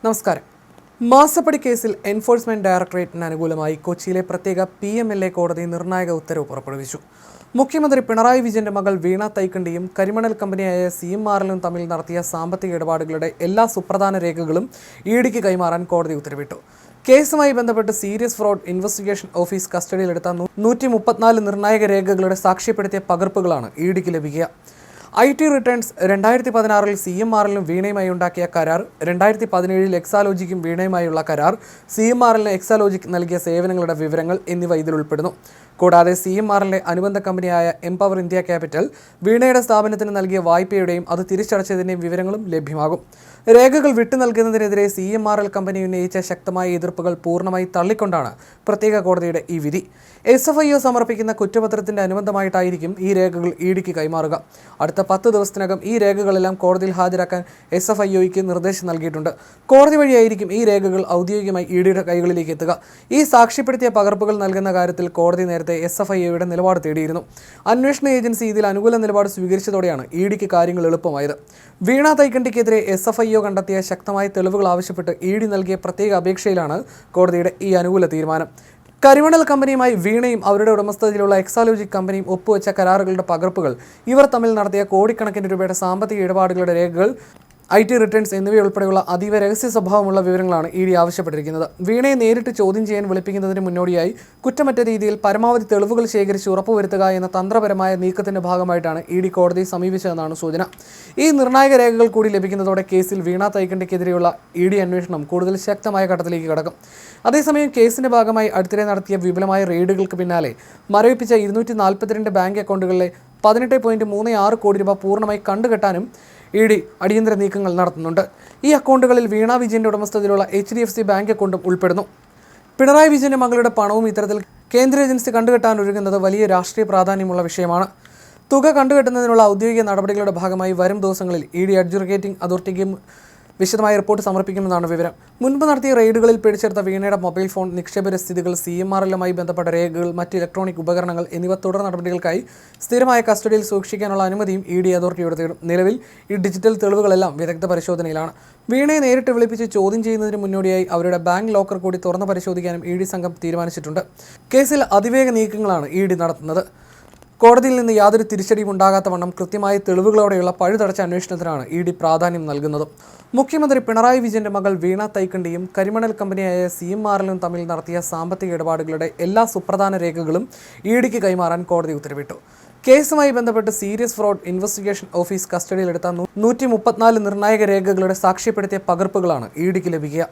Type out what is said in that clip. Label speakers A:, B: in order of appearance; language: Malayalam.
A: നമസ്കാരം. മാസപ്പടി കേസിൽ എൻഫോഴ്സ്മെന്റ് ഡയറക്ടറേറ്റിന് അനുകൂലമായി കൊച്ചിയിലെ പ്രത്യേക PMLA കോടതി നിർണായക ഉത്തരവ് പുറപ്പെടുവിച്ചു. മുഖ്യമന്ത്രി പിണറായി വിജയന്റെ മകൾ വീണ തൈക്കണ്ടിയും കരിമണൽ കമ്പനിയായ CMRL തമ്മിൽ നടത്തിയ സാമ്പത്തിക ഇടപാടുകളുടെ എല്ലാ സുപ്രധാന രേഖകളും EDക്ക് കൈമാറാൻ കോടതി ഉത്തരവിട്ടു. കേസുമായി ബന്ധപ്പെട്ട് സീരിയസ് ഫ്രോഡ് ഇൻവെസ്റ്റിഗേഷൻ ഓഫീസ് കസ്റ്റഡിയിലെടുത്ത 134 നിർണായക രേഖകളുടെ സാക്ഷ്യപ്പെടുത്തിയ പകർപ്പുകളാണ് EDക്ക് ലഭിക്കുക. IT റിട്ടേൺസ് 2016 CMRL വീണയുമായി ഉണ്ടാക്കിയ കരാർ, 2017 എക്സാലോജിക്കും വീണയുമായുള്ള കരാർ, CMRL എക്സാലോജിക് നൽകിയ സേവനങ്ങളുടെ വിവരങ്ങൾ എന്നിവ ഇതിൽ ഉൾപ്പെടുന്നു. കൂടാതെ CMRL അനുബന്ധ കമ്പനിയായ എംപവർ ഇന്ത്യ ക്യാപിറ്റൽ വീണയുടെ സ്ഥാപനത്തിന് നൽകിയ വായ്പയുടെയും അത് തിരിച്ചടച്ചതിൻ്റെയും വിവരങ്ങളും ലഭ്യമാകും. രേഖകൾ വിട്ടു നൽകുന്നതിനെതിരെ CMRL കമ്പനി ഉന്നയിച്ച ശക്തമായ എതിർപ്പുകൾ പൂർണ്ണമായി തള്ളിക്കൊണ്ടാണ് പ്രത്യേക കോടതിയുടെ ഈ വിധി. SFIO സമർപ്പിക്കുന്ന കുറ്റപത്രത്തിന്റെ അനുബന്ധമായിട്ടായിരിക്കും ഈ രേഖകൾ EDക്ക് കൈമാറുക. അടുത്ത 10 ദിവസത്തിനകം ഈ രേഖകളെല്ലാം കോടതിയിൽ ഹാജരാക്കാൻ SFIOയ്ക്ക് നിർദ്ദേശം നൽകിയിട്ടുണ്ട്. കോടതി വഴിയായിരിക്കും ഈ രേഖകൾ ഔദ്യോഗികമായി EDയുടെ കൈകളിലേക്ക് എത്തുക. ഈ സാക്ഷ്യപ്പെടുത്തിയ പകർപ്പുകൾ നൽകുന്ന കാര്യത്തിൽ കോടതി നേരത്തെ SFIOയുടെ നിലപാട് തേടിയിരുന്നു. അന്വേഷണ ഏജൻസി ഇതിൽ അനുകൂല നിലപാട് സ്വീകരിച്ചതോടെയാണ് EDക്ക് കാര്യങ്ങൾ എളുപ്പമായത്. വീണ തൈക്കണ്ടിക്കെതിരെ SFIO കണ്ടെത്തിയ ശക്തമായ തെളിവുകൾ ആവശ്യപ്പെട്ട് ED നൽകിയ പ്രത്യേക അപേക്ഷയിലാണ് കോടതിയുടെ ഈ അനുകൂല തീരുമാനം. കരിമണൽ കമ്പനിയുമായി വീണയും അവരുടെ ഉടമസ്ഥതയിലുള്ള എക്സാലോജിക് കമ്പനിയും ഒപ്പുവെച്ച കരാറുകളുടെ പകർപ്പുകൾ, ഇവർ തമ്മിൽ നടത്തിയ കോടിക്കണക്കിന് രൂപയുടെ സാമ്പത്തിക ഇടപാടുകളുടെ രേഖകൾ, IT റിട്ടേൺസ് എന്നിവയുൾപ്പെടെയുള്ള അതീവ രഹസ്യ സ്വഭാവമുള്ള വിവരങ്ങളാണ് ED ആവശ്യപ്പെട്ടിരിക്കുന്നത്. വീണയെ നേരിട്ട് ചോദ്യം ചെയ്യാൻ വിളിപ്പിക്കുന്നതിന് മുന്നോടിയായി കുറ്റമറ്റ രീതിയിൽ പരമാവധി തെളിവുകൾ ശേഖരിച്ച് ഉറപ്പുവരുത്തുക എന്ന തന്ത്രപരമായ നീക്കത്തിന്റെ ഭാഗമായിട്ടാണ് ED കോടതിയെ സമീപിച്ചതെന്നാണ് സൂചന. ഈ നിർണായക രേഖകൾ കൂടി ലഭിക്കുന്നതോടെ കേസിൽ വീണ തൈക്കണ്ടിക്കെതിരെയുള്ള ED അന്വേഷണം കൂടുതൽ ശക്തമായ ഘട്ടത്തിലേക്ക് കടക്കും. അതേസമയം കേസിന്റെ ഭാഗമായി അടുത്തിടെ നടത്തിയ വിപുലമായ റെയ്ഡുകൾക്ക് പിന്നാലെ മരവിപ്പിച്ച 242 ബാങ്ക് അക്കൗണ്ടുകളിലെ 18.36 കോടി രൂപ പൂർണ്ണമായി കണ്ടുകെട്ടാനും ED അടിയന്തര നീക്കങ്ങൾ നടത്തുന്നുണ്ട്. ഈ അക്കൗണ്ടുകളിൽ വീണ വിജയന്റെ ഉടമസ്ഥതയിലുള്ള HDFC ബാങ്ക് അക്കൗണ്ടും ഉൾപ്പെടുന്നു. പിണറായി വിജയന്റെ മകളുടെ പണവും ഇത്തരത്തിൽ കേന്ദ്ര ഏജൻസി കണ്ടുകെട്ടാൻ ഒരുങ്ങുന്നത് വലിയ രാഷ്ട്രീയ പ്രാധാന്യമുള്ള വിഷയമാണ്. തുക കണ്ടുകെട്ടുന്നതിനുള്ള ഔദ്യോഗിക നടപടികളുടെ ഭാഗമായി വരും ദിവസങ്ങളിൽ ED അഡ്ജുഡിക്കേറ്റിംഗ് അതോറിറ്റിക്ക് വിശദമായ റിപ്പോർട്ട് സമർപ്പിക്കുമെന്നാണ് വിവരം. മുൻപ് നടത്തിയ റെയ്ഡുകളിൽ പിടിച്ചെടുത്ത വീണയുടെ മൊബൈൽ ഫോൺ, നിക്ഷേപ രസീതുകൾ, CMRLുമായി ബന്ധപ്പെട്ട രേഖകൾ, മറ്റ് ഇലക്ട്രോണിക് ഉപകരണങ്ങൾ എന്നിവ തുടർ നടപടികൾക്കായി സ്ഥിരമായ കസ്റ്റഡിയിൽ സൂക്ഷിക്കാനുള്ള അനുമതിയും ED അതോറിറ്റിയോട് തേടും. നിലവിൽ ഈ ഡിജിറ്റൽ തെളിവുകളെല്ലാം വിദഗ്ധ പരിശോധനയിലാണ്. വീണയെ നേരിട്ട് വിളിപ്പിച്ച് ചോദ്യം ചെയ്യുന്നതിന് മുന്നോടിയായി അവരുടെ ബാങ്ക് ലോക്കർ കൂടി തുറന്ന് പരിശോധിക്കാനും ED സംഘം തീരുമാനിച്ചിട്ടുണ്ട്. കേസിൽ അതിവേഗ നീക്കങ്ങളാണ് ED നടത്തുന്നത്. കോടതിയിൽ നിന്ന് യാതൊരു തിരിച്ചടിയും ഉണ്ടാകാത്ത വണ്ണം കൃത്യമായ തെളിവുകളോടെയുള്ള പഴുതടച്ച അന്വേഷണത്തിനാണ് ED പ്രാധാന്യം നൽകുന്നത്. മുഖ്യമന്ത്രി പിണറായി വിജയന്റെ മകൾ വീണ തൈക്കണ്ടിയും കരിമണൽ കമ്പനിയായ CMRL തമ്മിൽ നടത്തിയ സാമ്പത്തിക ഇടപാടുകളുടെ എല്ലാ സുപ്രധാന രേഖകളും EDക്ക് കൈമാറാൻ കോടതി ഉത്തരവിട്ടു. കേസുമായി ബന്ധപ്പെട്ട് സീരിയസ് ഫ്രോഡ് ഇൻവെസ്റ്റിഗേഷൻ ഓഫീസ് കസ്റ്റഡിയിലെടുത്ത 134 നിർണായക രേഖകളുടെ സാക്ഷ്യപ്പെടുത്തിയ പകർപ്പുകളാണ് EDക്ക് ലഭിക്കുക.